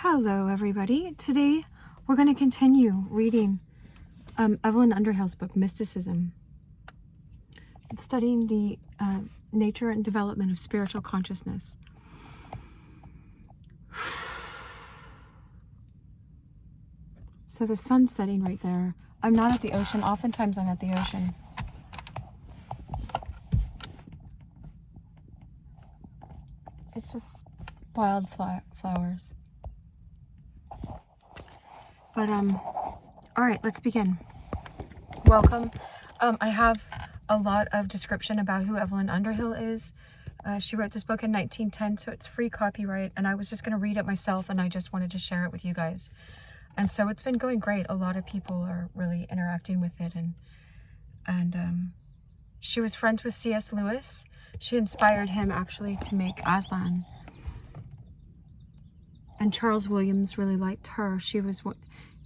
Hello, everybody. Today we're going to continue reading Evelyn Underhill's book, Mysticism, studying the nature and development of spiritual consciousness. So the sun's setting right there. I'm not at the ocean. Oftentimes I'm at the ocean. It's just wild flowers. But, all right, let's begin. Welcome. I have a lot of description about who Evelyn Underhill is. She wrote this book in 1910, so it's free copyright, and I was just going to read it myself, and I just wanted to share it with you guys. And so it's been going great. A lot of people are really interacting with it, and she was friends with C.S. Lewis. She inspired him, actually, to make Aslan. And Charles Williams really liked her.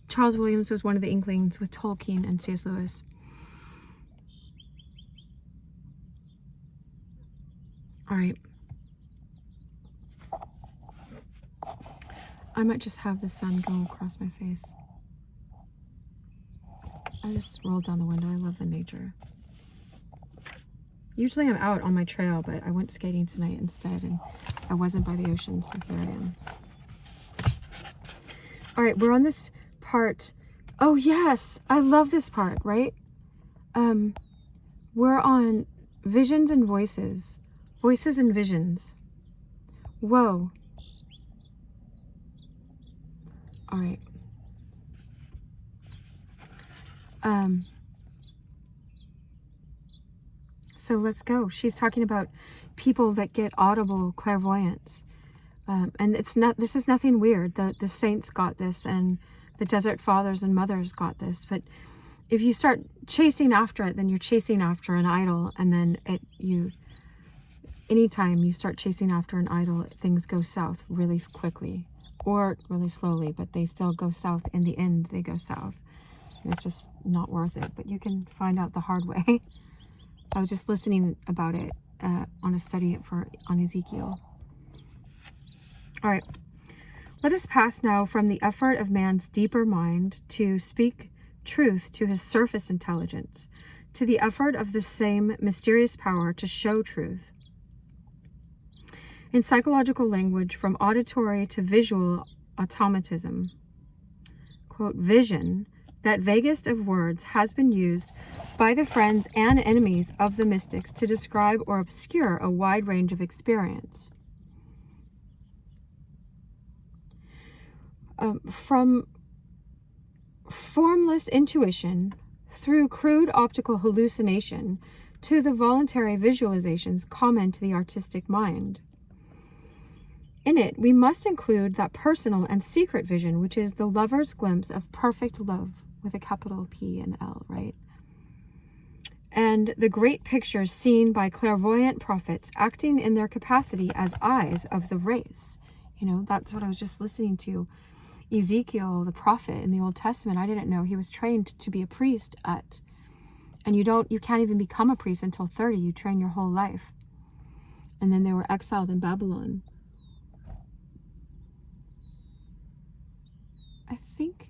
Charles Williams was one of the Inklings with Tolkien and C.S. Lewis. All right. I might just have the sun go across my face. I just rolled down the window. I love the nature. Usually I'm out on my trail, but I went skating tonight instead, and I wasn't by the ocean, so here I am. All right, we're on this part. Oh yes, I love this part, right? We're on visions and voices. Voices and visions. Whoa. All right. So let's go. She's talking about people that get audible clairvoyance. And this is nothing weird. The saints got this, and the desert fathers and mothers got this. But if you start chasing after it, then you're chasing after an idol, and then anytime you start chasing after an idol, things go south really quickly, or really slowly, but they still go south. In the end, they go south. And it's just not worth it, but you can find out the hard way. I was just listening about it on a study on Ezekiel. All right, let us pass now from the effort of man's deeper mind to speak truth to his surface intelligence, to the effort of the same mysterious power to show truth. In psychological language, from auditory to visual automatism, quote, vision, that vaguest of words, has been used by the friends and enemies of the mystics to describe or obscure a wide range of experience. From formless intuition through crude optical hallucination to the voluntary visualizations common to the artistic mind. In it, we must include that personal and secret vision, which is the lover's glimpse of perfect love with a capital P and L, right? And the great pictures seen by clairvoyant prophets acting in their capacity as eyes of the race. You know, that's what I was just listening to. Ezekiel, the prophet in the Old Testament, I didn't know he was trained to be a priest and you can't even become a priest until 30. You train your whole life. And then they were exiled in Babylon. I think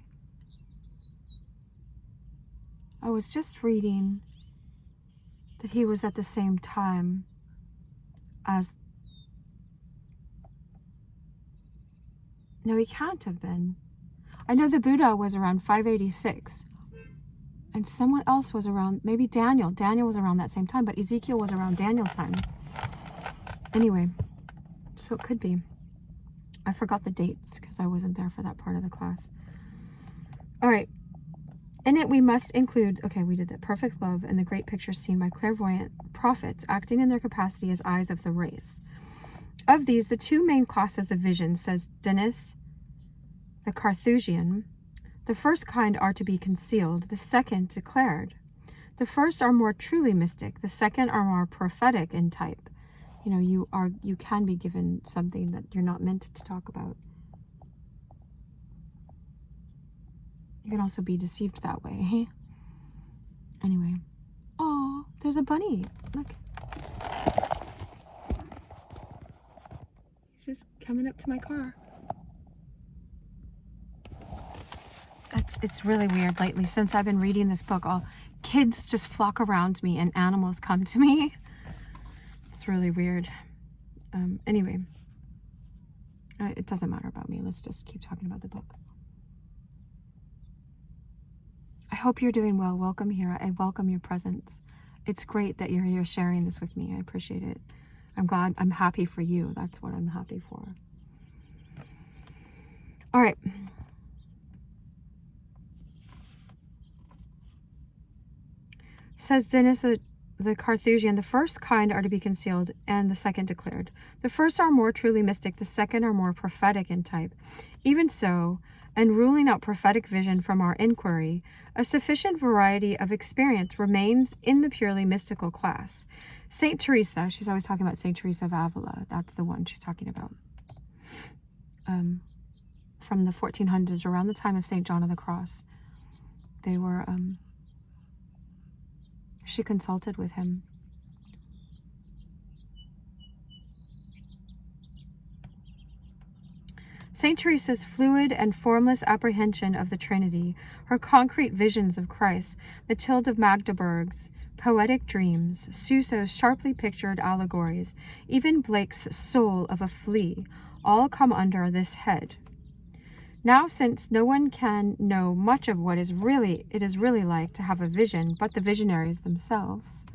I was just reading that he was at the same time as... No, he can't have been. I know the Buddha was around 586. And someone else was around, maybe Daniel. Daniel was around that same time, but Ezekiel was around Daniel time. Anyway, so it could be. I forgot the dates because I wasn't there for that part of the class. All right. In it, we must include, okay, we did that, perfect love and the great pictures seen by clairvoyant prophets acting in their capacity as eyes of the race. Of these, the two main classes of vision, says Denis, the Carthusian, the first kind are to be concealed, the second declared. The first are more truly mystic, the second are more prophetic in type. You know, you can be given something that you're not meant to talk about. You can also be deceived that way. Anyway. Oh, there's a bunny. Look. He's just coming up to my car. It's really weird lately. Since I've been reading this book, all kids just flock around me and animals come to me. It's really weird. Anyway, it doesn't matter about me. Let's just keep talking about the book. I hope you're doing well. Welcome here. I welcome your presence. It's great that you're here sharing this with me. I appreciate it. I'm glad. I'm happy for you. That's what I'm happy for. All right. Says Denis the Carthusian, the first kind are to be concealed, and the second declared. The first are more truly mystic, the second are more prophetic in type. Even so, and ruling out prophetic vision from our inquiry, a sufficient variety of experience remains in the purely mystical class. Saint Teresa, she's always talking about Saint Teresa of Avila. That's the one she's talking about. From the 1400s, around the time of Saint John of the Cross, they were... she consulted with him. Saint Teresa's fluid and formless apprehension of the Trinity, her concrete visions of Christ, Matilde of Magdeburg's poetic dreams, Suso's sharply pictured allegories, even Blake's soul of a flea, all come under this head. Now, since no one can know much of what it is really like to have a vision but the visionaries themselves,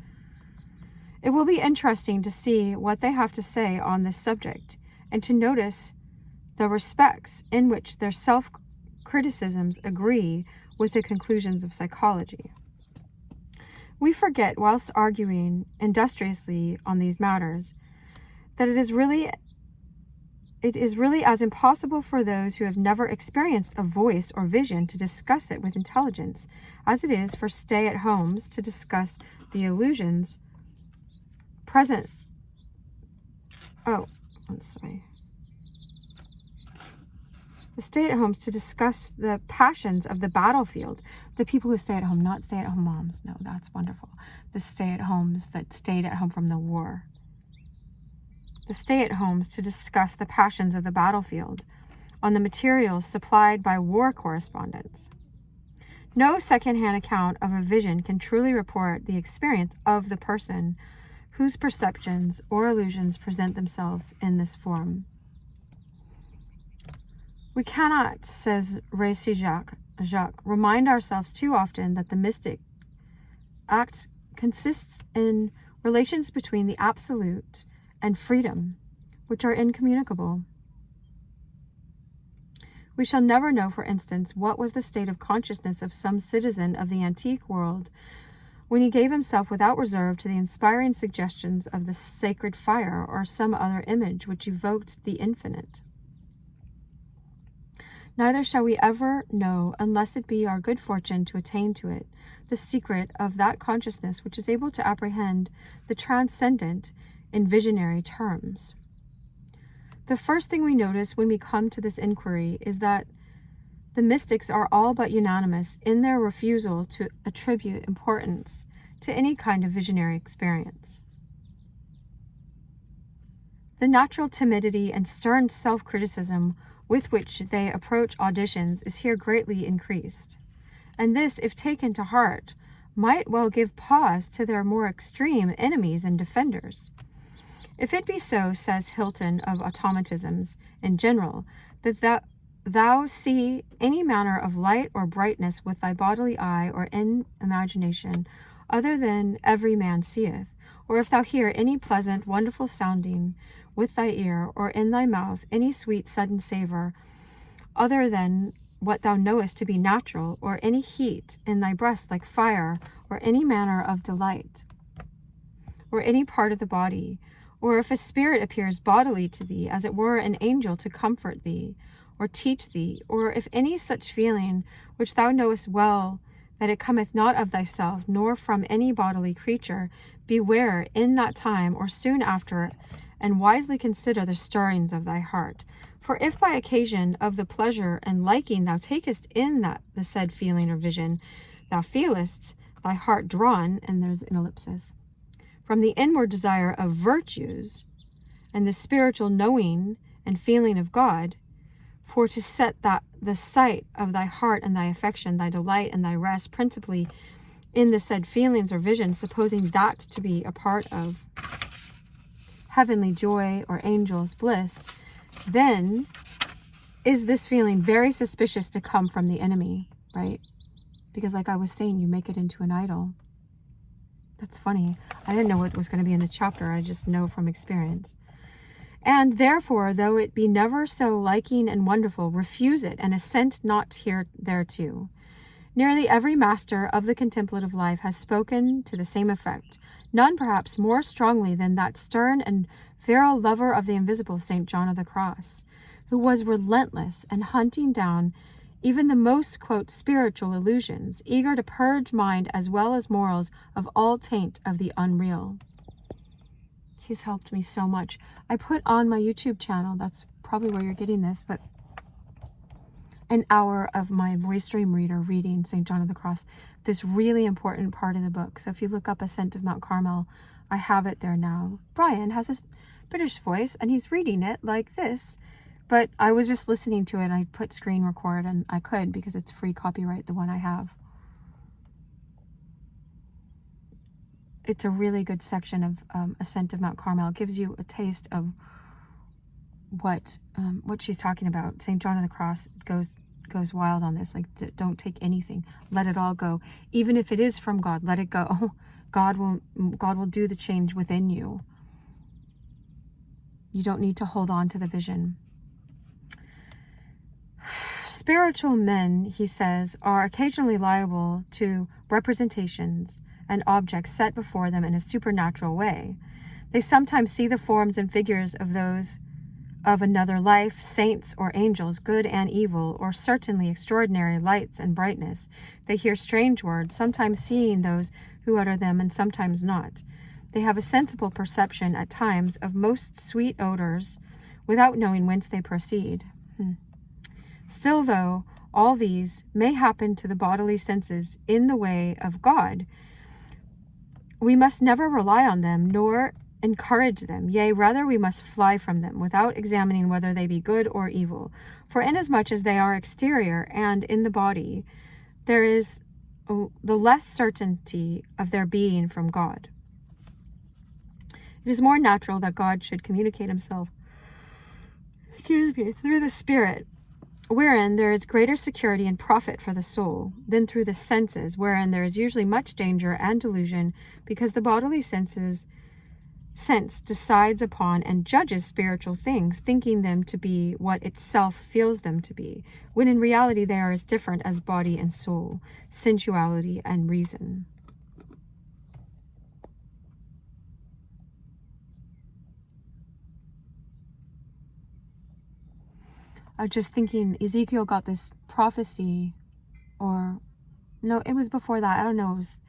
it will be interesting to see what they have to say on this subject, and to notice the respects in which their self-criticisms agree with the conclusions of psychology. We forget, whilst arguing industriously on these matters, that it is really as impossible for those who have never experienced a voice or vision to discuss it with intelligence as it is for stay-at-homes to discuss the illusions present. Oh, I'm sorry. The stay-at-homes to discuss the passions of the battlefield. The people who stay at home, not stay-at-home moms. No, that's wonderful. The stay-at-homes that stayed at home from the war. The stay-at-homes to discuss the passions of the battlefield on the materials supplied by war correspondence. No second-hand account of a vision can truly report the experience of the person whose perceptions or illusions present themselves in this form. We cannot, says Récy Jacques, remind ourselves too often that the mystic act consists in relations between the absolute and freedom, which are incommunicable. We shall never know, for instance, what was the state of consciousness of some citizen of the antique world when he gave himself without reserve to the inspiring suggestions of the sacred fire or some other image which evoked the infinite. Neither shall we ever know, unless it be our good fortune to attain to it, the secret of that consciousness which is able to apprehend the transcendent in visionary terms. The first thing we notice when we come to this inquiry is that the mystics are all but unanimous in their refusal to attribute importance to any kind of visionary experience. The natural timidity and stern self-criticism with which they approach auditions is here greatly increased, and this, if taken to heart, might well give pause to their more extreme enemies and defenders. If it be so, says Hilton of automatisms in general, that thou see any manner of light or brightness with thy bodily eye or in imagination other than every man seeth, or if thou hear any pleasant, wonderful sounding with thy ear, or in thy mouth any sweet sudden savour other than what thou knowest to be natural, or any heat in thy breast like fire, or any manner of delight, or any part of the body, or if a spirit appears bodily to thee, as it were an angel to comfort thee, or teach thee, or if any such feeling, which thou knowest well that it cometh not of thyself, nor from any bodily creature, beware in that time or soon after, and wisely consider the stirrings of thy heart. For if by occasion of the pleasure and liking thou takest in that the said feeling or vision, thou feelest thy heart drawn, and there's an ellipsis, from the inward desire of virtues, and the spiritual knowing and feeling of God, For to set that the sight of thy heart and thy affection, thy delight and thy rest, principally in the said feelings or visions, supposing that to be a part of heavenly joy or angels' bliss, then is this feeling very suspicious to come from the enemy, right? Because like I was saying, you make it into an idol. That's funny. I didn't know what was going to be in the chapter. I just know from experience. And therefore, though it be never so liking and wonderful, refuse it and assent not thereto. Nearly every master of the contemplative life has spoken to the same effect, none perhaps more strongly than that stern and virile lover of the invisible, St. John of the Cross, who was relentless and hunting down even the most, quote, spiritual illusions, eager to purge mind as well as morals of all taint of the unreal. He's helped me so much. I put on my YouTube channel, that's probably where you're getting this, but an hour of my voice stream reader reading St. John of the Cross, this really important part of the book. So if you look up Ascent of Mount Carmel, I have it there now. Brian has a British voice and he's reading it like this, but I was just listening to it. I put screen record and I could because it's free copyright, the one I have. It's a really good section of Ascent of Mount Carmel. It gives you a taste of what she's talking about. St. John of the Cross goes wild on this. Like, don't take anything. Let it all go. Even if it is from God, let it go. God will do the change within you. You don't need to hold on to the vision. Spiritual men, he says, are occasionally liable to representations and objects set before them in a supernatural way. They sometimes see the forms and figures of those of another life, saints or angels, good and evil, or certainly extraordinary lights and brightness. They hear strange words, sometimes seeing those who utter them and sometimes not. They have a sensible perception at times of most sweet odors without knowing whence they proceed. Still, though all these may happen to the bodily senses in the way of God, we must never rely on them, nor encourage them. Yea, rather we must fly from them, without examining whether they be good or evil. For inasmuch as they are exterior and in the body, there is the less certainty of their being from God. It is more natural that God should communicate himself, through the Spirit, wherein there is greater security and profit for the soul, than through the senses, wherein there is usually much danger and delusion, because the bodily sense decides upon and judges spiritual things, thinking them to be what itself feels them to be, when in reality they are as different as body and soul, sensuality and reason. I was just thinking, Ezekiel got this prophecy, or no, it was before that. I don't know. It was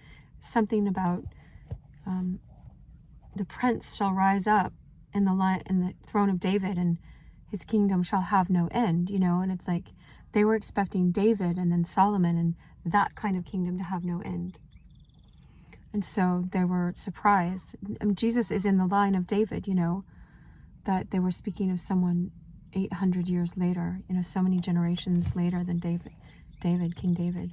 something about the prince shall rise up in the throne of David, and his kingdom shall have no end. And it's like they were expecting David and then Solomon and that kind of kingdom to have no end. And so they were surprised. Jesus is in the line of David. That they were speaking of someone 800 years later, so many generations later than King David.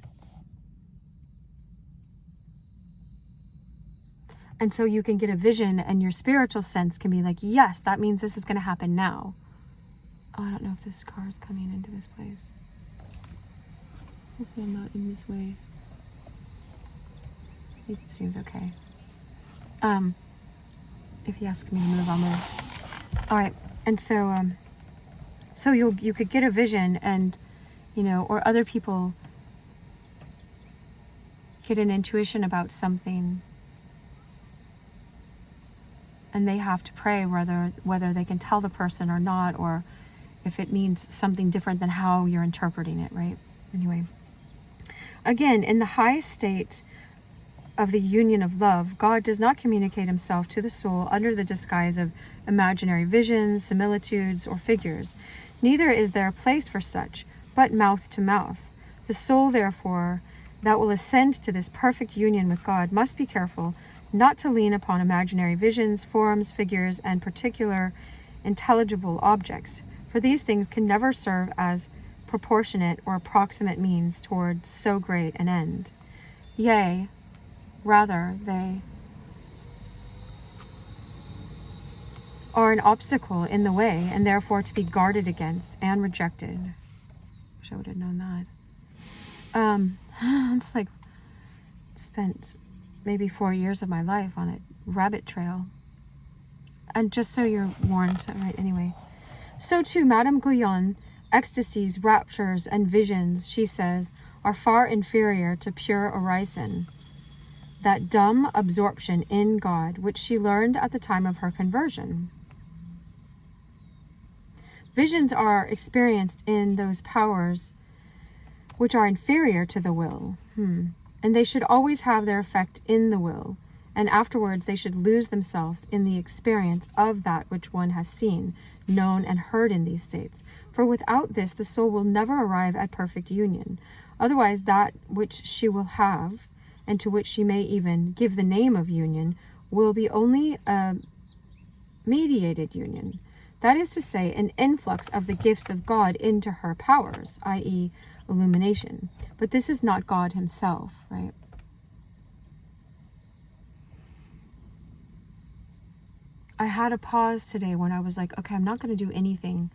And so you can get a vision and your spiritual sense can be like, yes, that means this is going to happen now. Oh, I don't know if this car is coming into this place. Hopefully I'm not in this way. It seems okay. If he asks me to move, I'll move. All right. And so, so you could get a vision and, or other people get an intuition about something and they have to pray whether they can tell the person or not, or if it means something different than how you're interpreting it, right? Anyway, again, in the highest state of the union of love, God does not communicate himself to the soul under the disguise of imaginary visions, similitudes, or figures. Neither is there a place for such, but mouth to mouth. The soul, therefore, that will ascend to this perfect union with God must be careful not to lean upon imaginary visions, forms, figures, and particular intelligible objects, For these things can never serve as proportionate or approximate means towards so great an end. Yea, rather, they are an obstacle in the way, and therefore to be guarded against and rejected. Wish I would have known that. It's like spent maybe 4 years of my life on a rabbit trail. And just so you're warned, right, anyway. So too, Madame Guyon, ecstasies, raptures, and visions, she says, are far inferior to pure orison, that dumb absorption in God, which she learned at the time of her conversion. Visions are experienced in those powers which are inferior to the will, and they should always have their effect in the will, and afterwards they should lose themselves in the experience of that which one has seen, known, and heard in these states. For without this, the soul will never arrive at perfect union. Otherwise, that which she will have, and to which she may even give the name of union, will be only a mediated union. That is to say, an influx of the gifts of God into her powers, i.e., illumination. But this is not God himself, right? I had a pause today when I was like, okay, I'm not going to do anything.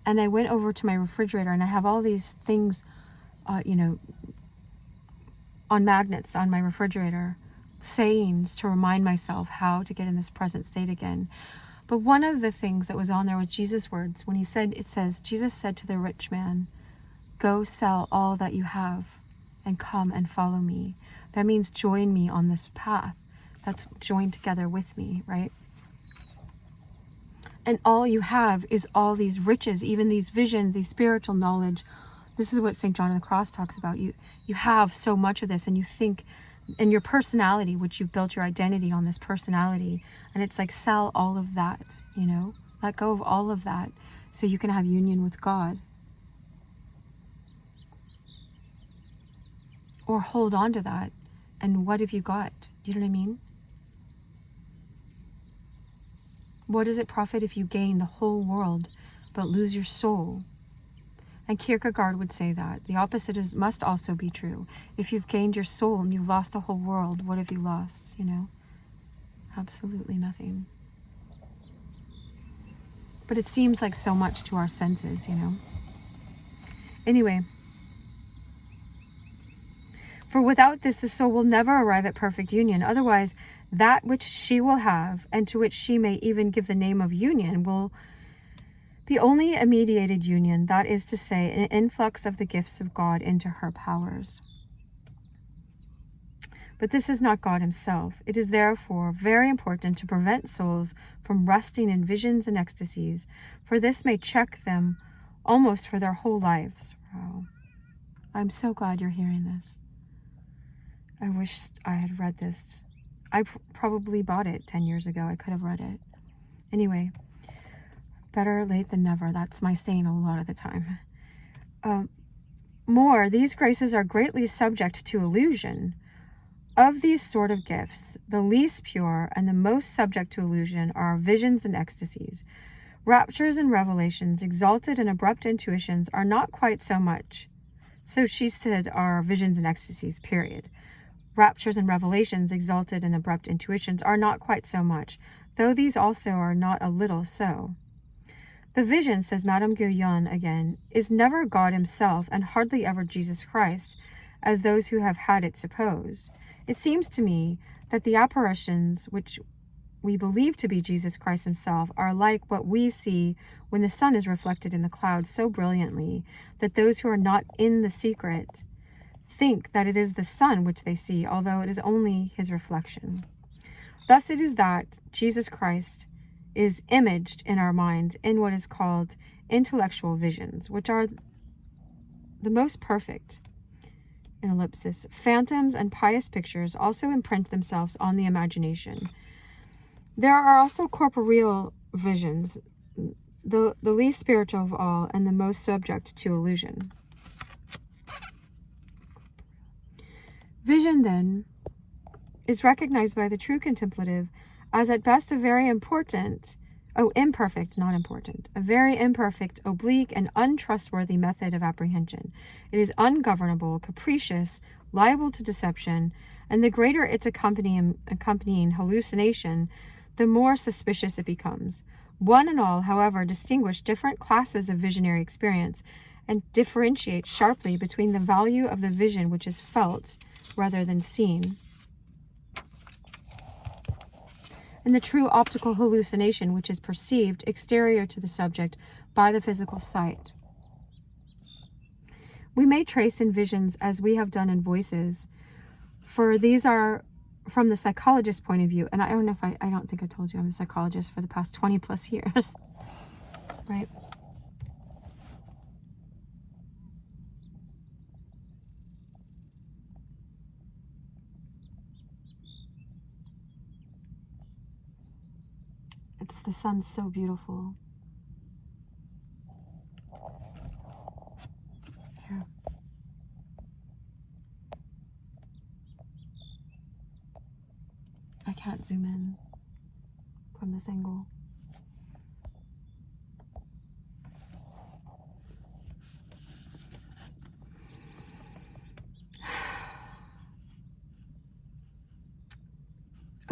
And I went over to my refrigerator and I have all these things, on magnets on my refrigerator, sayings to remind myself how to get in this present state again. But one of the things that was on there was Jesus' words. When he said, Jesus said to the rich man, go sell all that you have and come and follow me. That means join me on this path. That's join together with me, right? And all you have is all these riches, even these visions, these spiritual knowledge. This is what St. John of the Cross talks about. You have so much of this, and you think, and your personality, which you've built your identity on this personality, and it's like sell all of that, let go of all of that so you can have union with God. Or hold on to that, and what have you got? Do you know what I mean? What does it profit if you gain the whole world but lose your soul? And Kierkegaard would say that. The opposite must also be true. If you've gained your soul and you've lost the whole world, what have you lost, Absolutely nothing. But it seems like so much to our senses, Anyway. For without this, the soul will never arrive at perfect union. Otherwise, that which she will have, and to which she may even give the name of union, will be only a mediated union, that is to say, an influx of the gifts of God into her powers. But this is not God himself. It is therefore very important to prevent souls from resting in visions and ecstasies, for this may check them almost for their whole lives. Wow. I'm so glad you're hearing this. I wish I had read this. I probably bought it 10 years ago. I could have read it. Anyway, better late than never. That's my saying a lot of the time. More, these graces are greatly subject to illusion. Of these sort of gifts, the least pure and the most subject to illusion are visions and ecstasies. Raptures and revelations, exalted and abrupt intuitions are not quite so much. So she said are visions and ecstasies, period. Raptures and revelations, exalted and abrupt intuitions are not quite so much, though these also are not a little so. The vision, says Madame Guyon again, is never God himself and hardly ever Jesus Christ, as those who have had it suppose. It seems to me that the apparitions which we believe to be Jesus Christ himself are like what we see when the sun is reflected in the clouds so brilliantly that those who are not in the secret think that it is the sun which they see, although it is only his reflection. Thus it is that Jesus Christ is imaged in our minds in what is called intellectual visions, which are the most perfect. In ellipsis, phantoms and pious pictures also imprint themselves on the imagination. There are also corporeal visions, the least spiritual of all and the most subject to illusion. Vision, then, is recognized by the true contemplative as at best a very important, Imperfect, not important. A very imperfect, oblique, and untrustworthy method of apprehension. It is ungovernable, capricious, liable to deception, and the greater its accompanying hallucination, the more suspicious it becomes. One and all, however, distinguish different classes of visionary experience and differentiate sharply between the value of the vision which is felt rather than seen, and the true optical hallucination which is perceived exterior to the subject by the physical sight. We may trace in visions as we have done in voices, for these are from the psychologist's point of view, and I don't think I told you I'm a psychologist for the past 20 plus years, right? The sun's so beautiful. Here. I can't zoom in from this angle.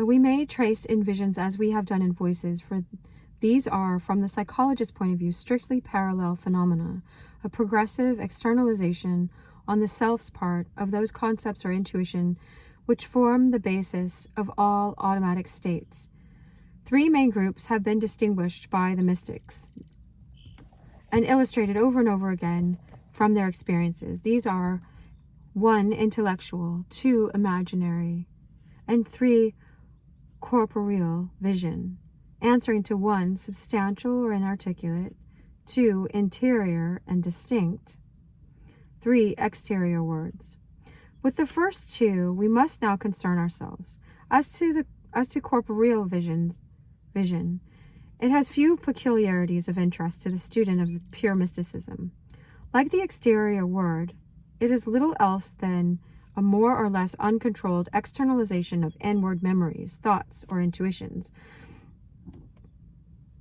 We may trace in visions as we have done in voices, for these are, from the psychologist's point of view, strictly parallel phenomena, a progressive externalization on the self's part of those concepts or intuition which form the basis of all automatic states. Three main groups have been distinguished by the mystics and illustrated over and over again from their experiences. These are 1. Intellectual, 2. Imaginary, and 3. Corporeal vision, answering to 1. Substantial or inarticulate, 2. Interior and distinct, 3. Exterior words. With the first two, we must now concern ourselves. As to corporeal vision, it has few peculiarities of interest to the student of pure mysticism. Like the exterior word, it is little else than a more or less uncontrolled externalization of inward memories, thoughts, or intuitions.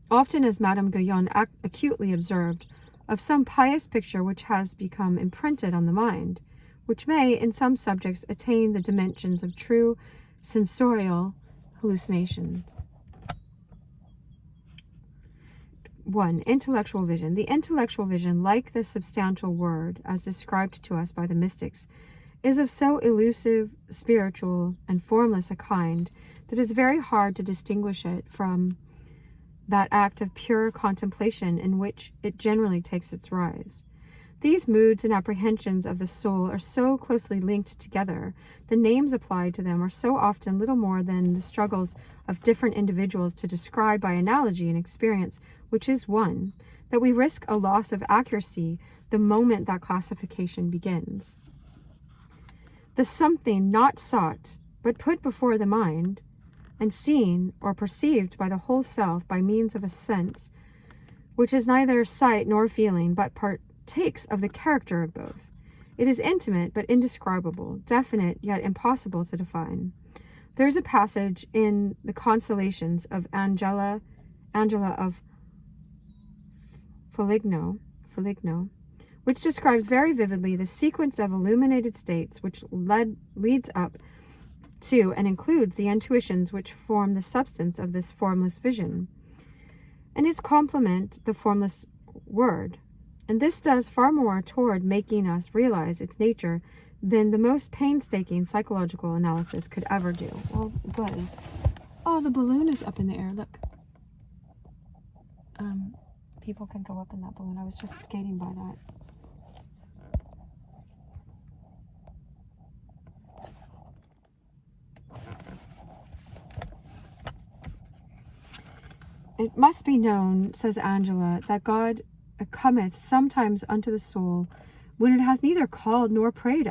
Often, as Madame Guyon acutely observed, of some pious picture which has become imprinted on the mind, which may, in some subjects, attain the dimensions of true sensorial hallucinations. 1. Intellectual vision. The intellectual vision, like the substantial word, as described to us by the mystics, is of so elusive, spiritual, and formless a kind that it is very hard to distinguish it from that act of pure contemplation in which it generally takes its rise. These moods and apprehensions of the soul are so closely linked together, the names applied to them are so often little more than the struggles of different individuals to describe by analogy an experience which is one, that we risk a loss of accuracy the moment that classification begins. The something not sought, but put before the mind, and seen or perceived by the whole self by means of a sense, which is neither sight nor feeling, but partakes of the character of both. It is intimate but indescribable, definite yet impossible to define. There is a passage in the Consolations of Angela of Foligno, which describes very vividly the sequence of illuminated states which leads up to and includes the intuitions which form the substance of this formless vision, and its complement the formless word. And this does far more toward making us realize its nature than the most painstaking psychological analysis could ever do. Well, good. Oh, the balloon is up in the air. Look. People can go up in that balloon. I was just skating by that. It must be known, says Angela, that God cometh sometimes unto the soul when it hath neither called nor prayed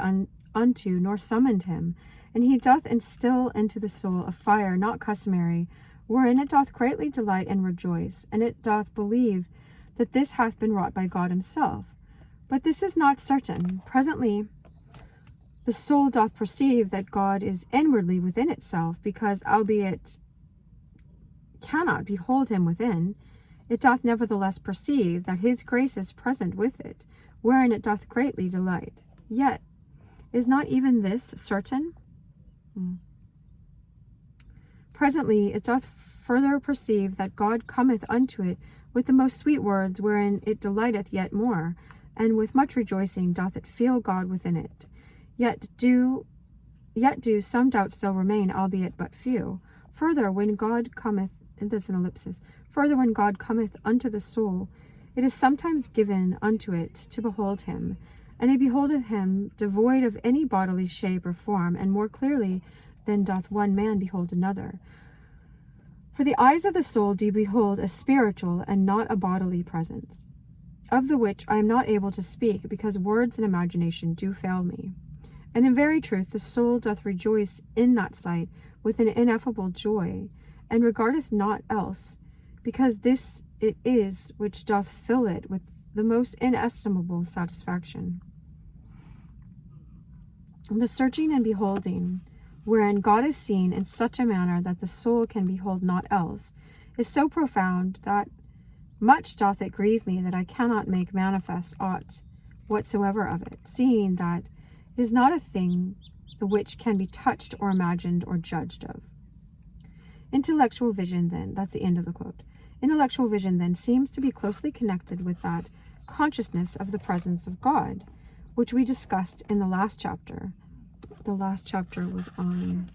unto nor summoned him, and he doth instill into the soul a fire not customary, wherein it doth greatly delight and rejoice, and it doth believe that this hath been wrought by God himself. But this is not certain. Presently the soul doth perceive that God is inwardly within itself, because albeit cannot behold him within, it doth nevertheless perceive that his grace is present with it, wherein it doth greatly delight. Yet, is not even this certain? Presently it doth further perceive that God cometh unto it with the most sweet words, wherein it delighteth yet more, and with much rejoicing doth it feel God within it. Yet do some doubts still remain, albeit but few. Further, when God cometh, and this is an ellipsis, further, when God cometh unto the soul, it is sometimes given unto it to behold him, and it beholdeth him devoid of any bodily shape or form, and more clearly than doth one man behold another. For the eyes of the soul do behold a spiritual and not a bodily presence, of the which I am not able to speak, because words and imagination do fail me. And in very truth the soul doth rejoice in that sight with an ineffable joy, and regardeth naught else, because this it is which doth fill it with the most inestimable satisfaction. And the searching and beholding, wherein God is seen in such a manner that the soul can behold naught else, is so profound that much doth it grieve me that I cannot make manifest aught whatsoever of it, seeing that it is not a thing the which can be touched or imagined or judged of. Intellectual vision then, that's the end of the quote. Intellectual vision then seems to be closely connected with that consciousness of the presence of God, which we discussed in the last chapter. The last chapter was on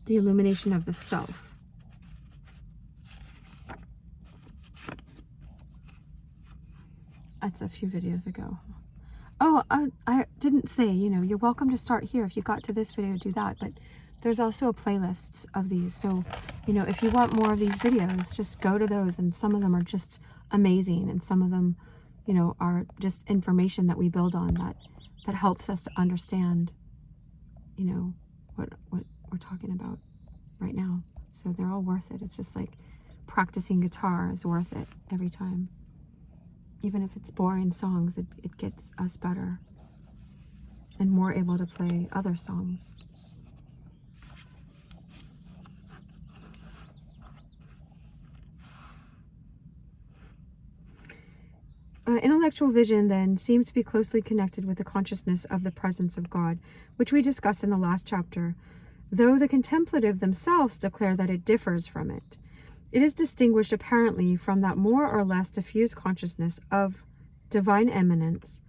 the illumination of the self. That's a few videos ago. Oh, I didn't say, you're welcome to start here. If you got to this video, do that. But there's also a playlist of these. So, if you want more of these videos, just go to those. And some of them are just amazing. And some of them, are just information that we build on that helps us to understand, what we're talking about right now. So they're all worth it. It's just like practicing guitar is worth it every time. Even if it's boring songs, it gets us better and more able to play other songs. Intellectual vision, then, seems to be closely connected with the consciousness of the presence of God, which we discussed in the last chapter, though the contemplative themselves declare that it differs from it. It is distinguished apparently from that more or less diffuse consciousness of divine eminence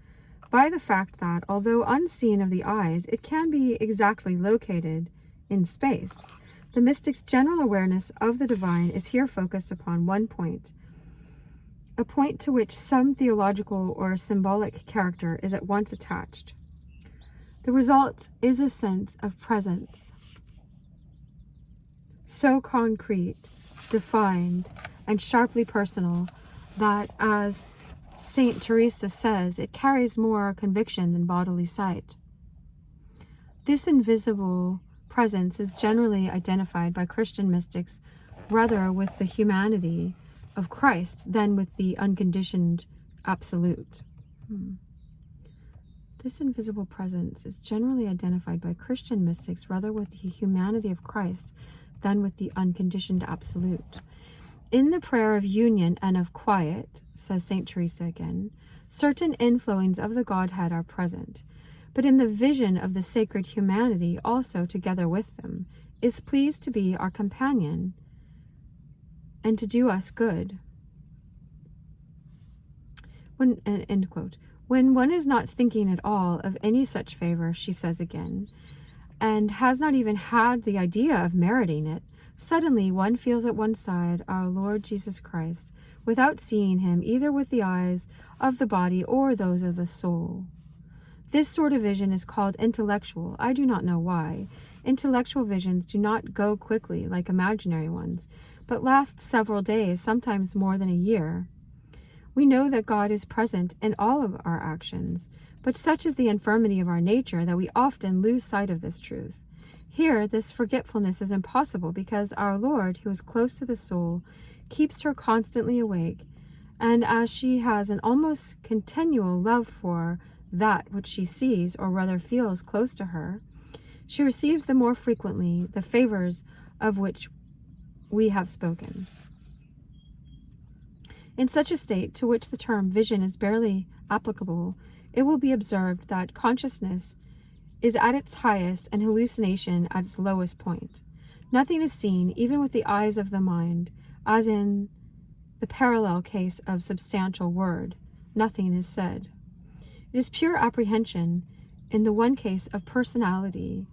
by the fact that, although unseen of the eyes, it can be exactly located in space. The mystic's general awareness of the divine is here focused upon one point, a point to which some theological or symbolic character is at once attached. The result is a sense of presence, so concrete, defined, and sharply personal that, as Saint Teresa says, it carries more conviction than bodily sight. This invisible presence is generally identified by Christian mystics rather with the humanity of Christ than with the unconditioned absolute. This invisible presence is generally identified by Christian mystics rather with the humanity of Christ than with the unconditioned absolute. In the prayer of union and of quiet, says St. Teresa again, certain inflowings of the Godhead are present, but in the vision of the sacred humanity also together with them is pleased to be our companion and to do us good. End quote. When one is not thinking at all of any such favor, she says again, and has not even had the idea of meriting it, suddenly one feels at one side our Lord Jesus Christ, without seeing him either with the eyes of the body or those of the soul. This sort of vision is called intellectual. I do not know why. Intellectual visions do not go quickly like imaginary ones, but last several days, sometimes more than a year. We know that God is present in all of our actions, but such is the infirmity of our nature that we often lose sight of this truth. Here, this forgetfulness is impossible because our Lord, who is close to the soul, keeps her constantly awake, and as she has an almost continual love for that which she sees, or rather feels, close to her, she receives the more frequently the favors of which we have spoken. In such a state, to which the term vision is barely applicable, it will be observed that consciousness is at its highest and hallucination at its lowest point. Nothing is seen, even with the eyes of the mind, as in the parallel case of substantial word. Nothing is said. It is pure apprehension, in the one case of personality,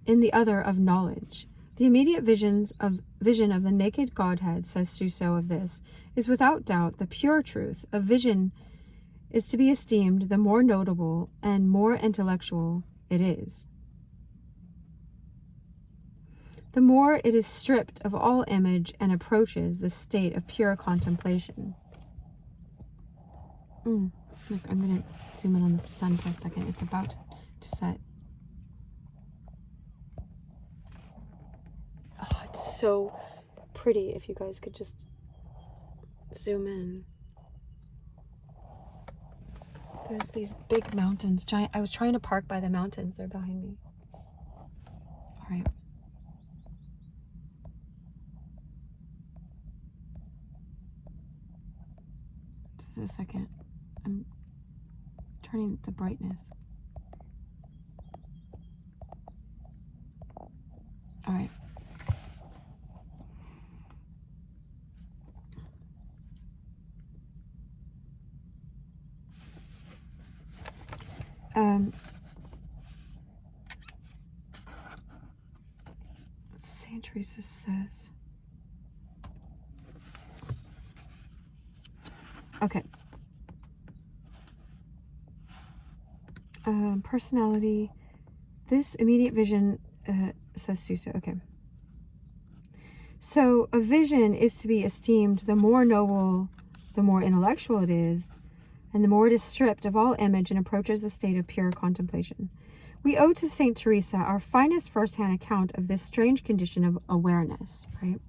in the other of knowledge. The immediate vision of the naked Godhead, says Suso of this, is without doubt the pure truth. A vision is to be esteemed the more notable and more intellectual it is, the more it is stripped of all image and approaches the state of pure contemplation. Look, I'm going to zoom in on the sun for a second. It's about to set. Oh, it's so pretty. If you guys could just zoom in. There's these big mountains. Giant. I was trying to park by the mountains. They're behind me. All right. Just a second. I'm turning the brightness. All right. Saint Teresa says, okay. Personality. This immediate vision, says Suso. Okay. So a vision is to be esteemed the more noble, the more intellectual it is, and the more it is stripped of all image and approaches the state of pure contemplation. We owe to Saint Teresa our finest first-hand account of this strange condition of awareness, right?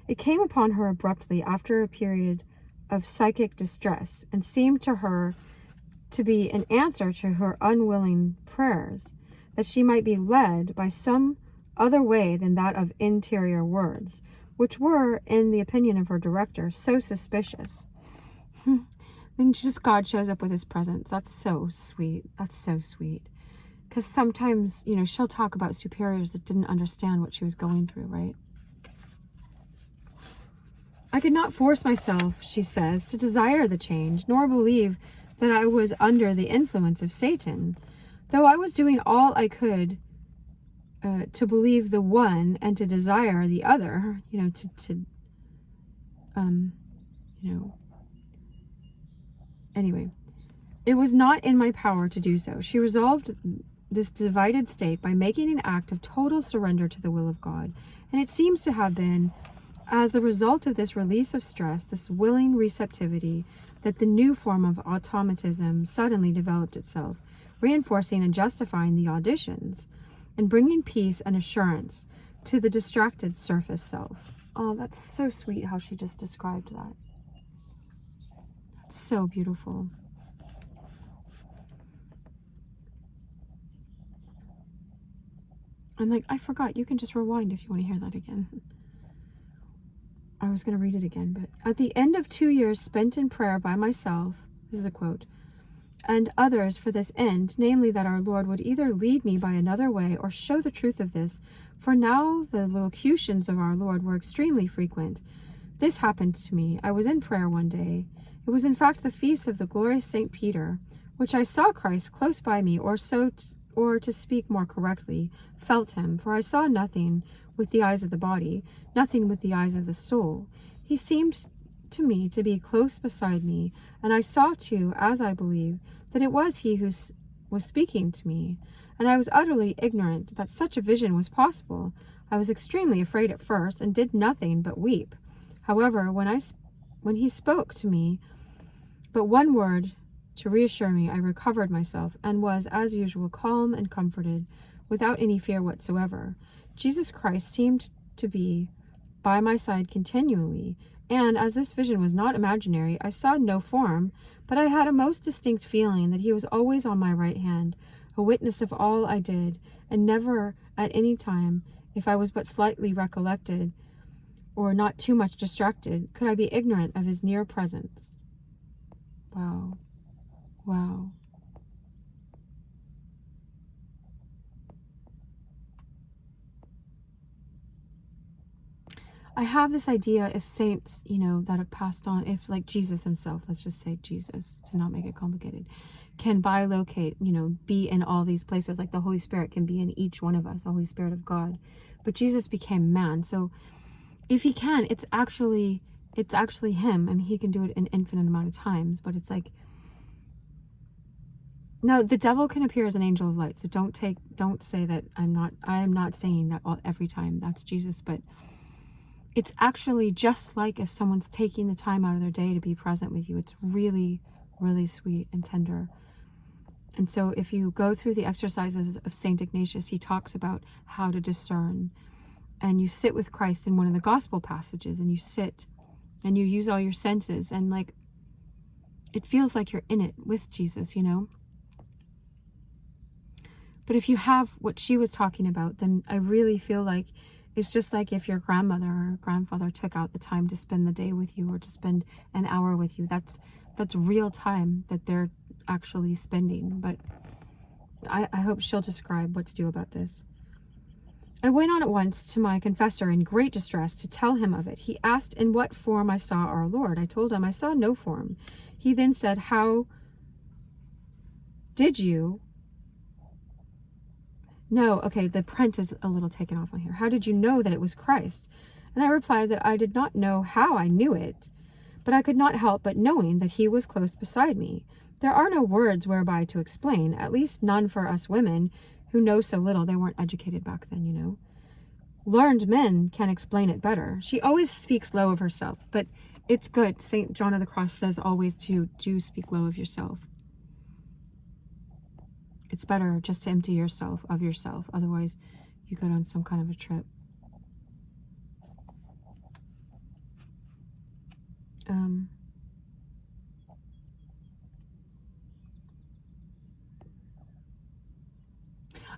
It came upon her abruptly after a period of psychic distress and seemed to her to be an answer to her unwilling prayers, that she might be led by some other way than that of interior words, which were, in the opinion of her director, so suspicious. Then just God shows up with his presence. That's so sweet. That's so sweet. Because sometimes, she'll talk about superiors that didn't understand what she was going through, right? I could not force myself, she says, to desire the change, nor believe that I was under the influence of Satan, though I was doing all I could to believe the one and to desire the other, Anyway, it was not in my power to do so. She resolved this divided state by making an act of total surrender to the will of God, and it seems to have been as the result of this release of stress, this willing receptivity, that the new form of automatism suddenly developed itself, reinforcing and justifying the auditions, and bringing peace and assurance to the distracted surface self. Oh, that's so sweet how she just described that. That's so beautiful. I'm like, I forgot. You can just rewind if you want to hear that again. I was going to read it again, but at the end of 2 years spent in prayer by myself, this is a quote, and others for this end, namely that our Lord would either lead me by another way or show the truth of this, for now the locutions of our Lord were extremely frequent. This happened to me. I was in prayer one day. It was in fact the feast of the glorious Saint Peter, which I saw Christ close by me, or to speak more correctly, felt him, for I saw nothing with the eyes of the body, nothing with the eyes of the soul. He seemed to me to be close beside me, and I saw too, as I believe, that it was he who was speaking to me, and I was utterly ignorant that such a vision was possible. I was extremely afraid at first, and did nothing but weep. However, when he spoke to me but one word to reassure me, I recovered myself, and was, as usual, calm and comforted, without any fear whatsoever. Jesus Christ seemed to be by my side continually, and as this vision was not imaginary, I saw no form, but I had a most distinct feeling that he was always on my right hand, a witness of all I did, and never at any time, if I was but slightly recollected, or not too much distracted, could I be ignorant of his near presence. Wow. Wow. I have this idea if saints, that have passed on, if like Jesus himself, let's just say Jesus, to not make it complicated, can bilocate, be in all these places, like the Holy Spirit can be in each one of us, the Holy Spirit of God. But Jesus became man. So if he can, it's actually him. I mean, he can do it an infinite amount of times, but it's like, no, the devil can appear as an angel of light. So don't say that I am not saying that every time that's Jesus, but it's actually just like if someone's taking the time out of their day to be present with you. It's really, really sweet and tender. And so if you go through the exercises of Saint Ignatius, he talks about how to discern. And you sit with Christ in one of the gospel passages, and you sit and you use all your senses, and like it feels like you're in it with Jesus, But if you have what she was talking about, then I really feel like it's just like if your grandmother or grandfather took out the time to spend the day with you, or to spend an hour with you. That's real time that they're actually spending. But I hope she'll describe what to do about this. I went on at once to my confessor in great distress to tell him of it. He asked in what form I saw our Lord. I told him I saw no form. He then said, how did you... No, okay, the print is a little taken off on here. How did you know that it was Christ? And I replied that I did not know how I knew it, but I could not help but knowing that he was close beside me. There are no words whereby to explain, at least none for us women who know so little. They weren't educated back then, Learned men can explain it better. She always speaks low of herself, but it's good. St. John of the Cross says always to do speak low of yourself. It's better just to empty yourself of yourself. Otherwise, you go on some kind of a trip.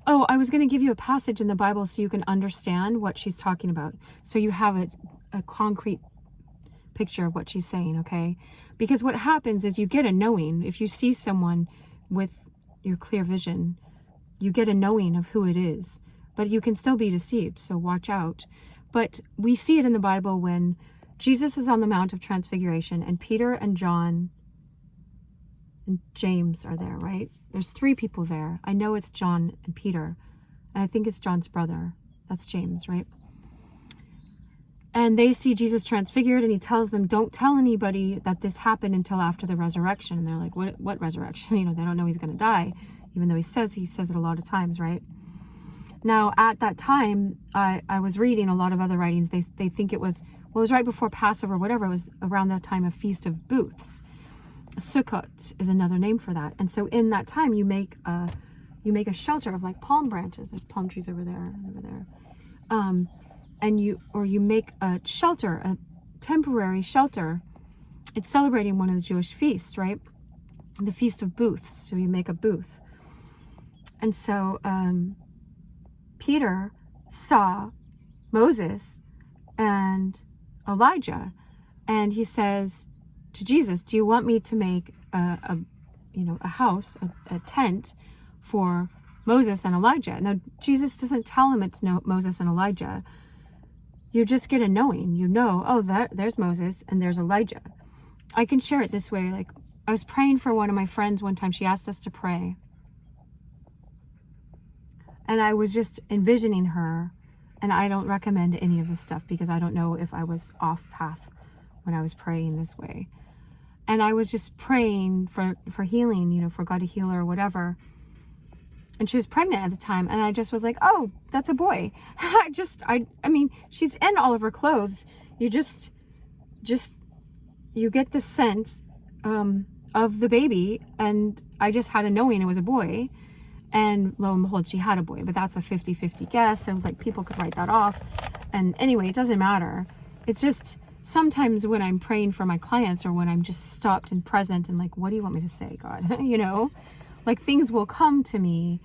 Oh, I was going to give you a passage in the Bible so you can understand what she's talking about. So you have a concrete picture of what she's saying, okay? Because what happens is you get a knowing. If you see someone with your clear vision, you get a knowing of who it is. But you can still be deceived, so watch out. But we see it in the Bible when Jesus is on the Mount of Transfiguration and Peter and John and James are there, right? There's 3 people there. I know it's John and Peter, and I think it's John's brother. That's James, right? And they see Jesus transfigured, and he tells them, don't tell anybody that this happened until after the resurrection. And they're like, what resurrection? They don't know he's going to die, even though he says it a lot of times, right? Now, at that time, I was reading a lot of other writings. They think it was right before Passover, whatever. It was around that time of Feast of Booths. Sukkot is another name for that. And so in that time, you make a shelter of like palm branches. There's palm trees over there. And you make a shelter, a temporary shelter. It's celebrating one of the Jewish feasts, right? The Feast of Booths. So you make a booth. And so Peter saw Moses and Elijah, and he says to Jesus, do you want me to make a house, a tent for Moses and Elijah? Now, Jesus doesn't tell him it's Moses and Elijah. You just get a knowing. There's Moses and there's Elijah. I can share it this way. Like, I was praying for one of my friends one time. She asked us to pray. And I was just envisioning her. And I don't recommend any of this stuff because I don't know if I was off path when I was praying this way. And I was just praying for healing, for God to heal her or whatever. And she was pregnant at the time. And I just was like, oh, that's a boy. I mean, she's in all of her clothes. You you get the sense of the baby. And I just had a knowing it was a boy. And lo and behold, she had a boy. But that's a 50-50 guess. So like people could write that off. And anyway, it doesn't matter. It's just sometimes when I'm praying for my clients or when I'm just stopped and present and like, what do you want me to say, God? Like things will come to me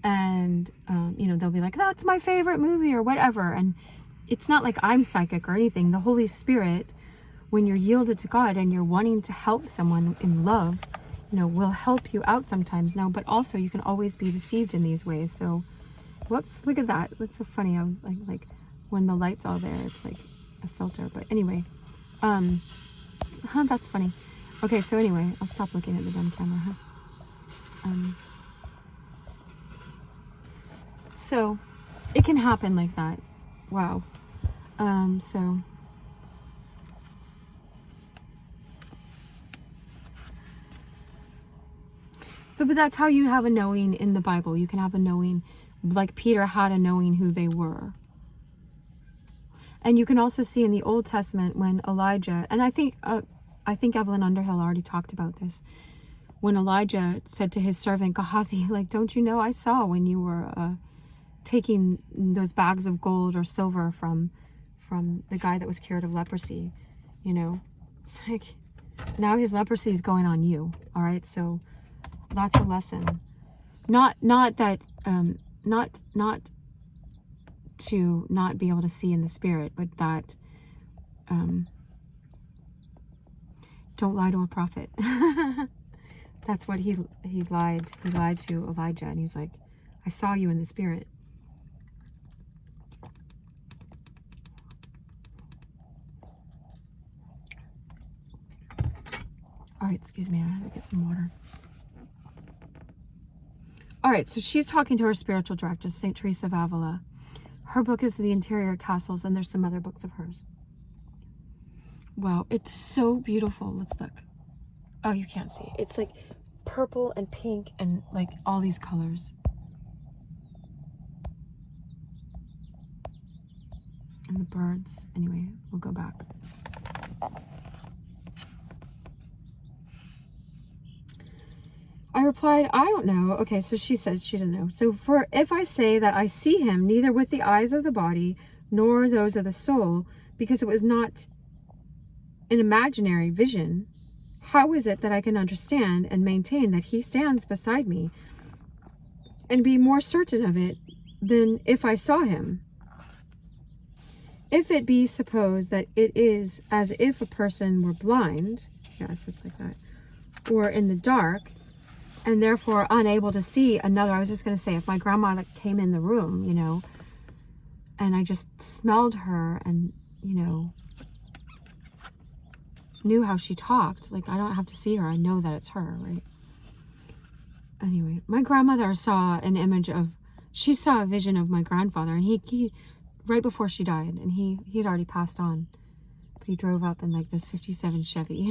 and, they'll be like, that's my favorite movie or whatever. And it's not like I'm psychic or anything. The Holy Spirit, when you're yielded to God and you're wanting to help someone in love, will help you out sometimes. Now, but also you can always be deceived in these ways. So, whoops, look at that. That's so funny. I was like when the light's all there, it's like a filter. But anyway, that's funny. Okay, so anyway, I'll stop looking at the dumb camera. So it can happen like that. Wow. But that's how you have a knowing in the Bible. You can have a knowing, like Peter had a knowing who they were. And you can also see in the Old Testament when Elijah, and I think Evelyn Underhill already talked about this, when Elijah said to his servant Gehazi, like, don't you know I saw when you were taking those bags of gold or silver from the guy that was cured of leprosy, It's like, now his leprosy is going on you, all right? So that's a lesson. Not that, not to not be able to see in the spirit, but that don't lie to a prophet. That's what he lied. He lied to Elijah, and he's like, I saw you in the spirit. All right, excuse me, I have to get some water. All right, so she's talking to her spiritual director, St. Teresa of Avila. Her book is The Interior Castles, and there's some other books of hers. Wow, it's so beautiful. Let's look. Oh, you can't see. It's like purple and pink and like all these colors. And the birds. Anyway, we'll go back. I replied, I don't know. Okay, so she says she doesn't know. So for if I say that I see him neither with the eyes of the body nor those of the soul, because it was not an imaginary vision, how is it that I can understand and maintain that he stands beside me and be more certain of it than if I saw him? If it be supposed that it is as if a person were blind, yes, it's like that, or in the dark, and therefore unable to see another. I was just going to say, if my grandma came in the room, and I just smelled her and, knew how she talked, like I don't have to see her. I know that it's her, right? Anyway, my grandmother saw she saw a vision of my grandfather, and he right before she died, and he had already passed on, but he drove up in like this 57 Chevy,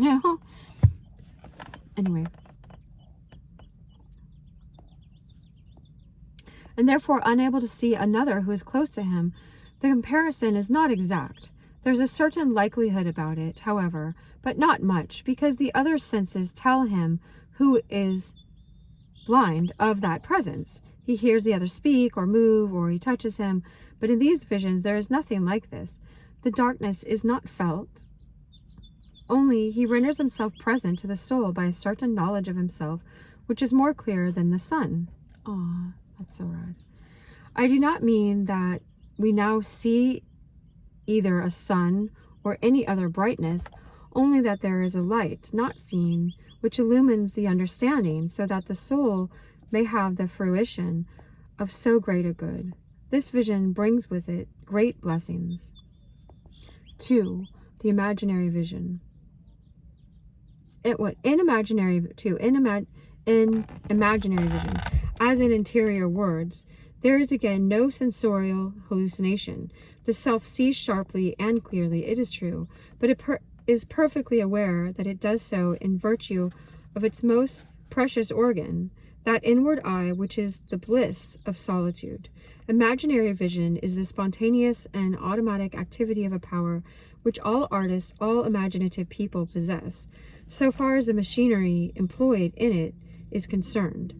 Anyway. And therefore unable to see another who is close to him. The comparison is not exact. There's a certain likelihood about it, however, but not much, because the other senses tell him who is blind of that presence. He hears the other speak or move, or he touches him, but in these visions there is nothing like this. The darkness is not felt, only he renders himself present to the soul by a certain knowledge of himself, which is more clear than the sun. Ah. That's so rad. I do not mean that we now see either a sun or any other brightness, only that there is a light not seen, which illumines the understanding, so that the soul may have the fruition of so great a good. This vision brings with it great blessings. 2. The imaginary vision. In imaginary vision, as in interior words, there is again no sensorial hallucination. The self sees sharply and clearly, it is true, but it is perfectly aware that it does so in virtue of its most precious organ, that inward eye which is the bliss of solitude. Imaginary vision is the spontaneous and automatic activity of a power which all artists, all imaginative people possess, so far as the machinery employed in it is concerned.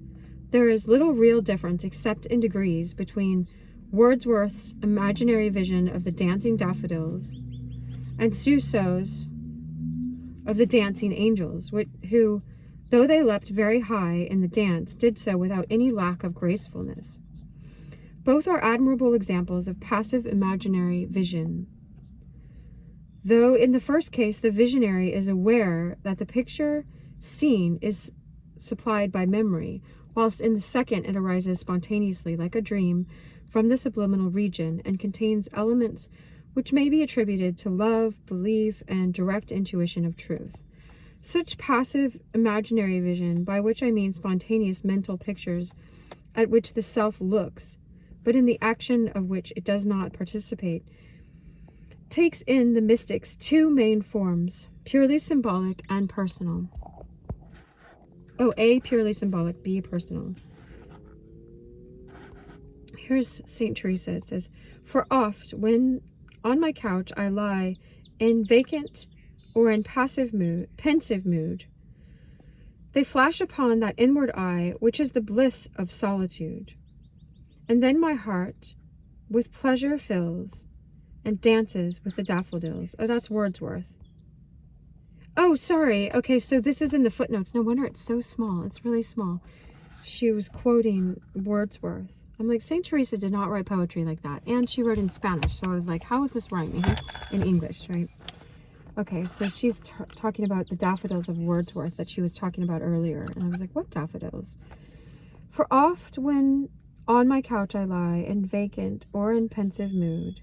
There is little real difference, except in degrees, between Wordsworth's imaginary vision of the dancing daffodils and Suso's of the dancing angels, who, though they leapt very high in the dance, did so without any lack of gracefulness. Both are admirable examples of passive imaginary vision. Though in the first case the visionary is aware that the picture seen is supplied by memory, whilst in the second it arises spontaneously like a dream from the subliminal region and contains elements which may be attributed to love, belief, and direct intuition of truth. Such passive imaginary vision, by which I mean spontaneous mental pictures at which the self looks, but in the action of which it does not participate, takes in the mystics two main forms, purely symbolic and personal. A, purely symbolic, B, personal. Here's St. Teresa. It says, "For oft, when on my couch I lie in vacant or in pensive mood, they flash upon that inward eye, which is the bliss of solitude. And then my heart with pleasure fills and dances with the daffodils." Oh, that's Wordsworth. Oh, sorry. Okay, so this is in the footnotes. No wonder it's so small. It's really small. She was quoting Wordsworth. I'm like, St. Teresa did not write poetry like that. And she wrote in Spanish. So I was like, how is this rhyming in English, right? Okay, so she's talking about the daffodils of Wordsworth that she was talking about earlier. And I was like, what daffodils? "For oft when on my couch I lie in vacant or in pensive mood,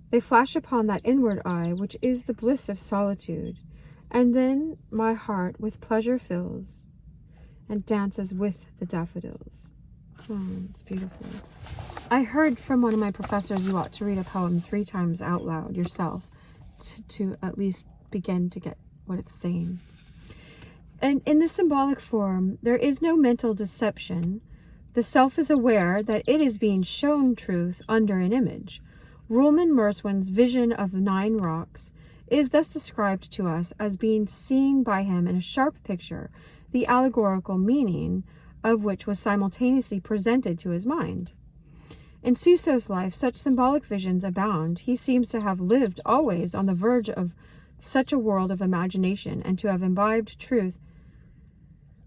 they flash upon that inward eye, which is the bliss of solitude. And then my heart with pleasure fills and dances with the daffodils." Oh, it's beautiful. I heard from one of my professors you ought to read a poem 3 times out loud yourself to at least begin to get what it's saying. And in the symbolic form, there is no mental deception. The self is aware that it is being shown truth under an image. Ruhlmann Merswin's vision of 9 rocks is thus described to us as being seen by him in a sharp picture, the allegorical meaning of which was simultaneously presented to his mind. In Suso's life, such symbolic visions abound. He seems to have lived always on the verge of such a world of imagination and to have imbibed truth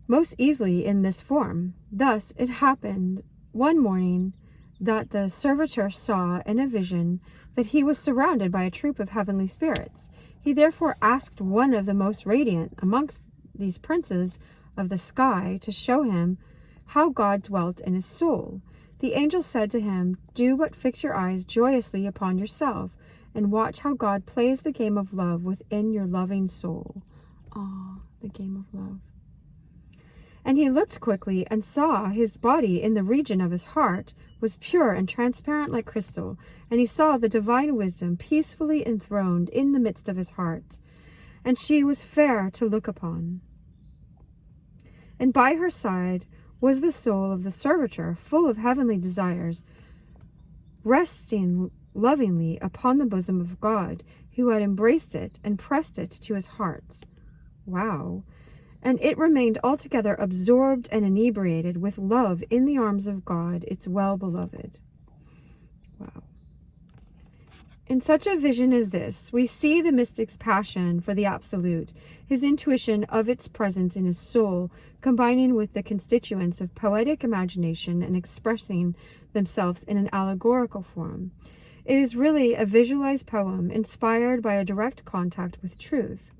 most easily in this form. Thus, it happened one morning that the servitor saw in a vision that he was surrounded by a troop of heavenly spirits. He therefore asked one of the most radiant amongst these princes of the sky to show him how God dwelt in his soul. The angel said to him, "Do but fix your eyes joyously upon yourself, and watch how God plays the game of love within your loving soul." Ah, the game of love. And he looked quickly and saw his body in the region of his heart was pure and transparent like crystal, and he saw the divine wisdom peacefully enthroned in the midst of his heart, and she was fair to look upon. And by her side was the soul of the servitor, full of heavenly desires, resting lovingly upon the bosom of God, who had embraced it and pressed it to his heart. Wow. And it remained altogether absorbed and inebriated with love in the arms of God, its well-beloved. Wow. In such a vision as this, we see the mystic's passion for the absolute, his intuition of its presence in his soul, combining with the constituents of poetic imagination and expressing themselves in an allegorical form. It is really a visualized poem inspired by a direct contact with truth.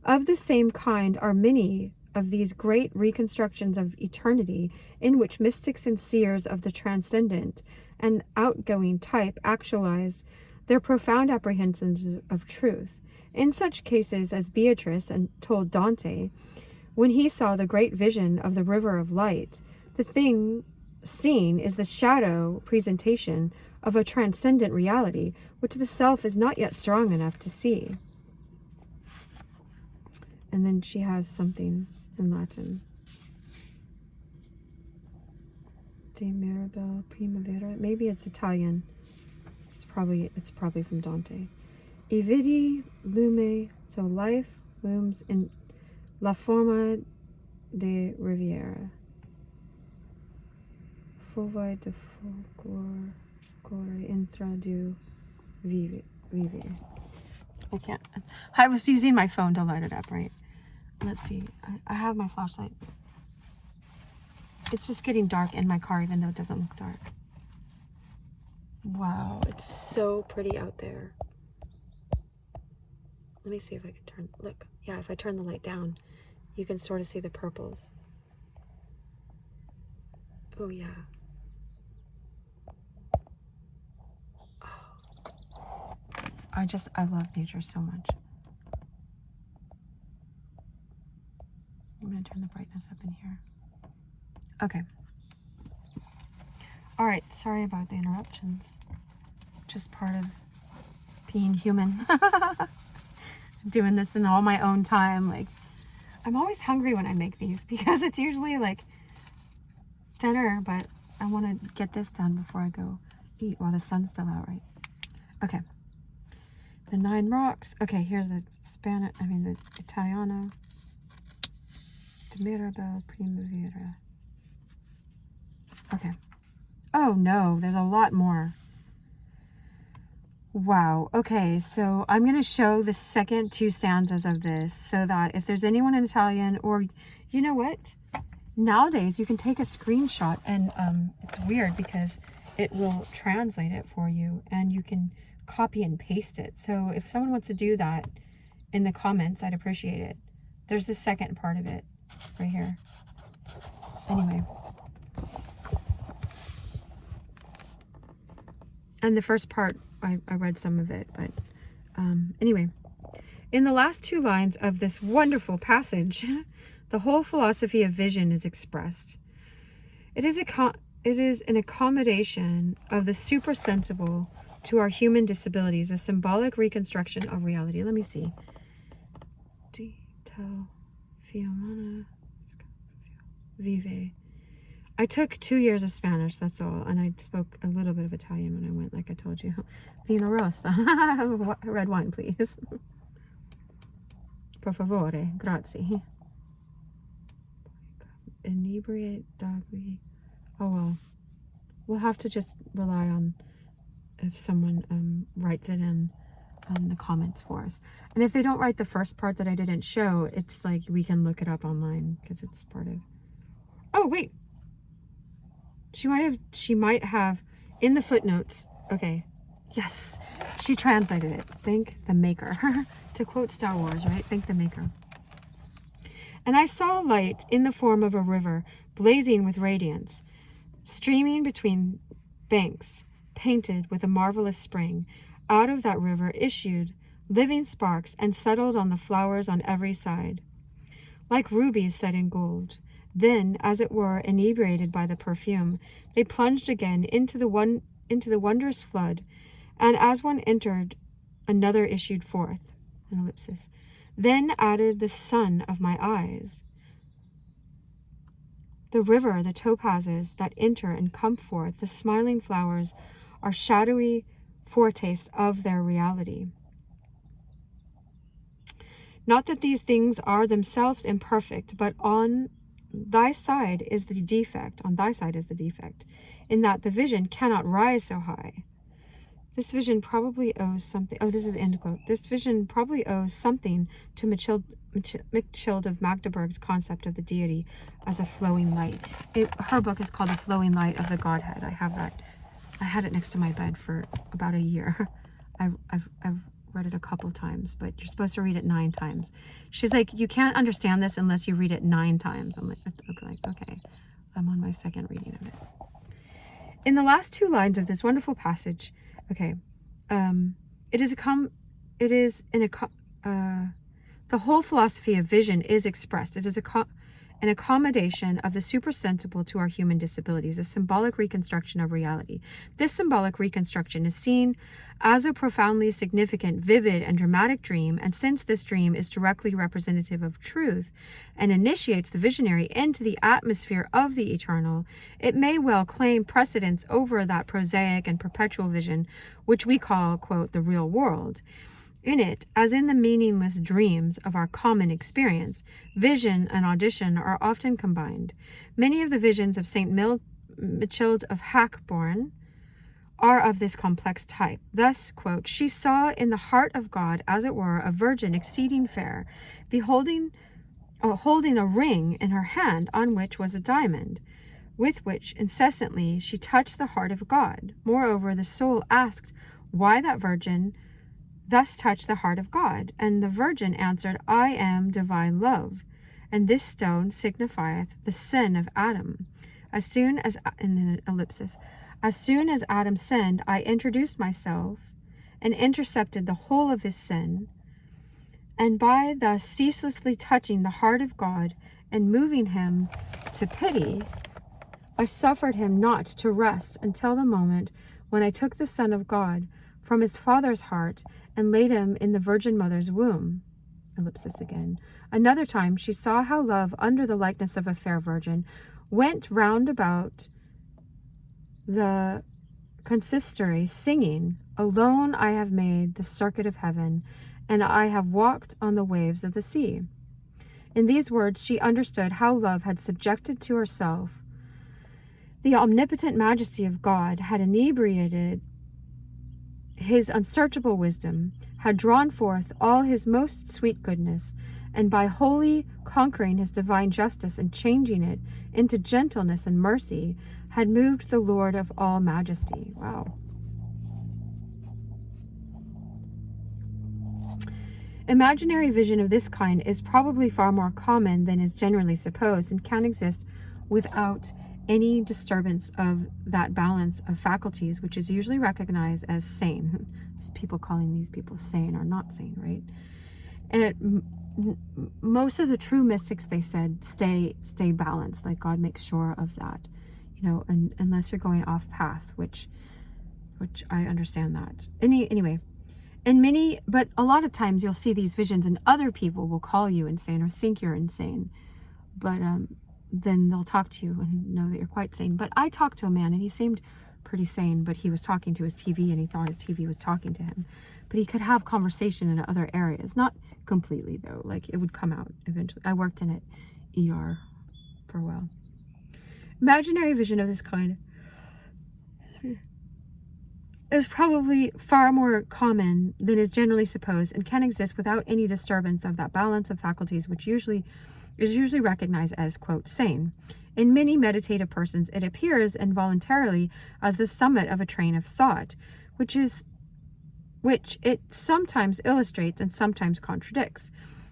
Of the same kind are many of these great reconstructions of eternity in which mystics and seers of the transcendent and outgoing type actualized their profound apprehensions of truth. In such cases as Beatrice and told Dante, when he saw the great vision of the river of light, the thing seen is the shadow presentation of a transcendent reality, which the self is not yet strong enough to see. And then she has something in Latin. De Mirabelle Primavera. Maybe it's Italian. It's probably from Dante. I vidi lume, so life looms in la forma de riviera. Fulvi de folklore intra du vive. I can't. I was using my phone to light it up, right? let's see. I have my flashlight. It's just getting dark in my car, even though it doesn't look dark. Wow, it's so pretty out there. Let me see if I can turn, look. Yeah, if I turn the light down, you can sort of see the purples. Oh, yeah. Oh. I love nature so much. I'm going to turn the brightness up in here. Okay. All right, sorry about the interruptions. Just part of being human. Doing this in all my own time. Like, I'm always hungry when I make these because it's usually like dinner, but I want to get this done before I go eat while the sun's still out, right? Okay. The 9 rocks. Okay, here's the the Italiano. De Mirabelle Primavera. Okay. Oh no, there's a lot more. Wow. Okay, so I'm going to show the second 2 stanzas of this so that if there's anyone in Italian, or you know what? Nowadays you can take a screenshot and it's weird because it will translate it for you and you can copy and paste it. So if someone wants to do that in the comments, I'd appreciate it. There's the second part of it right here. Anyway. And the first part, I read some of it, but anyway. In the last 2 lines of this wonderful passage, the whole philosophy of vision is expressed. It is an accommodation of the supersensible to our human disabilities, a symbolic reconstruction of reality. Let me see. Vive. I took 2 years of Spanish, that's all, and I spoke a little bit of Italian when I went, like I told you. Vino rosa. Red wine, please. Per favore, grazie. Inebriate dogly. Oh well. We'll have to just rely on if someone writes it in the comments for us. And if they don't write the first part that I didn't show, it's like we can look it up online because it's part of... Oh, wait. She might have in the footnotes. Okay. Yes. She translated it. Thank the maker. To quote Star Wars, right? Thank the maker. And I saw light in the form of a river, blazing with radiance, streaming between banks, painted with a marvelous spring. Out of that river issued living sparks and settled on the flowers on every side, like rubies set in gold. Then, as it were, inebriated by the perfume, they plunged again into the wondrous flood, and as one entered, another issued forth. An ellipsis. Then added the sun of my eyes. The river, the topazes that enter and come forth, the smiling flowers, are shadowy foretastes of their reality. Not that these things are themselves imperfect, but on thy side is the defect, in that the vision cannot rise so high. This vision probably owes something, this is end quote. This vision probably owes something to Mechilde of Magdeburg's concept of the deity as a flowing light. Her book is called The Flowing Light of the Godhead. I have that. I had it next to my bed for about a year. I've read it a couple times, but you're supposed to read it 9 times. She's like, you can't understand this unless you read it 9 times. I'm like, okay. I'm on my second reading of it. In the last 2 lines of this wonderful passage, the whole philosophy of vision is expressed. It is an accommodation of the supersensible to our human disabilities, a symbolic reconstruction of reality. This symbolic reconstruction is seen as a profoundly significant, vivid, and dramatic dream, and since this dream is directly representative of truth and initiates the visionary into the atmosphere of the eternal, it may well claim precedence over that prosaic and perpetual vision, which we call, quote, the real world. In it, as in the meaningless dreams of our common experience, vision and audition are often combined. Many of the visions of St. Mechilde of Hackborn are of this complex type. Thus, quote, she saw in the heart of God, as it were, a virgin exceeding fair, beholding holding a ring in her hand on which was a diamond, with which incessantly she touched the heart of God. Moreover, the soul asked why that virgin thus touched the heart of God. And the virgin answered, I am divine love, and this stone signifieth the sin of Adam. As soon as, and then an ellipsis, as soon as Adam sinned, I introduced myself and intercepted the whole of his sin. And by thus ceaselessly touching the heart of God and moving him to pity, I suffered him not to rest until the moment when I took the Son of God from his father's heart and laid him in the Virgin Mother's womb. Ellipsis again. Another time she saw how love, under the likeness of a fair virgin, went round about the consistory, singing, Alone I have made the circuit of heaven, and I have walked on the waves of the sea. In these words she understood how love had subjected to herself the omnipotent majesty of God, had inebriated his unsearchable wisdom, had drawn forth all his most sweet goodness, and by wholly conquering his divine justice and changing it into gentleness and mercy, had moved the Lord of all majesty. Wow. Imaginary vision of this kind is probably far more common than is generally supposed, and can exist without any disturbance of that balance of faculties, which is usually recognized as sane. People calling these people sane or not sane, right? And most of the true mystics, they said, stay balanced. Like God makes sure of that, you know, and unless you're going off path, which I understand that. Anyway, but a lot of times you'll see these visions, and other people will call you insane or think you're insane, but then they'll talk to you and know that you're quite sane. But I talked to a man and he seemed pretty sane, but he was talking to his TV and he thought his TV was talking to him. But he could have conversation in other areas, not completely though, like it would come out eventually. I worked in it ER for a while. Imaginary vision of this kind is probably far more common than is generally supposed, and can exist without any disturbance of that balance of faculties, which is usually recognized as, quote, sane. In many meditative persons, it appears involuntarily as the summit of a train of thought, which it sometimes illustrates and sometimes contradicts.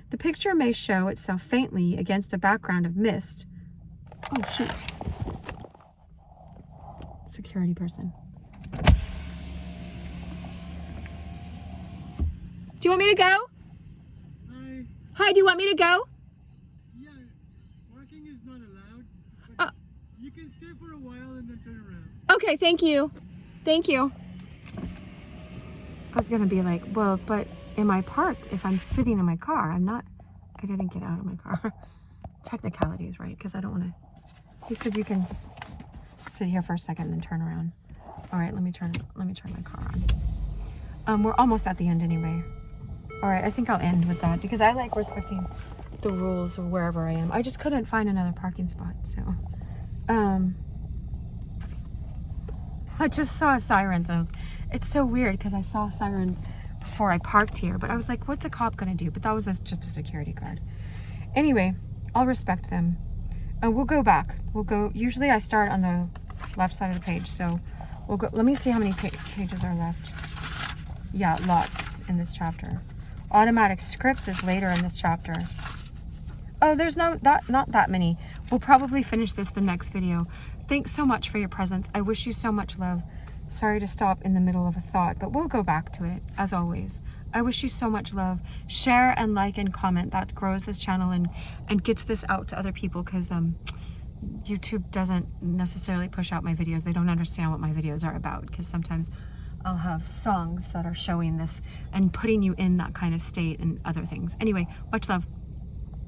The picture may show itself faintly against a background of mist. Oh, shoot. Security person. Do you want me to go? Hi. Hi, do you want me to go? Yeah, parking is not allowed, but you can stay for a while and then turn around. Okay, thank you. Thank you. I was going to be like, well, but am I parked if I'm sitting in my car? I didn't get out of my car. Technicalities, right? Because I don't want to. He said you can sit here for a second and then turn around. All right, let me turn my car on. We're almost at the end anyway. All right, I think I'll end with that because I like respecting the rules of wherever I am. I just couldn't find another parking spot, so I just saw sirens, and it's so weird because I saw sirens before I parked here, but I was like, what's a cop gonna do? But that was just a security guard. Anyway, I'll respect them. We'll go back. Usually I start on the left side of the page, so we'll go. Let me see how many pages are left. Yeah, lots in this chapter. Automatic script is later in this chapter. Oh, there's not that many. We'll probably finish this the next video. Thanks so much for your presence. I wish you so much love. Sorry to stop in the middle of a thought, but we'll go back to it, as always. I wish you so much love. Share and like and comment. That grows this channel and gets this out to other people, because YouTube doesn't necessarily push out my videos. They don't understand what my videos are about, because sometimes I'll have songs that are showing this and putting you in that kind of state and other things. Anyway, much love.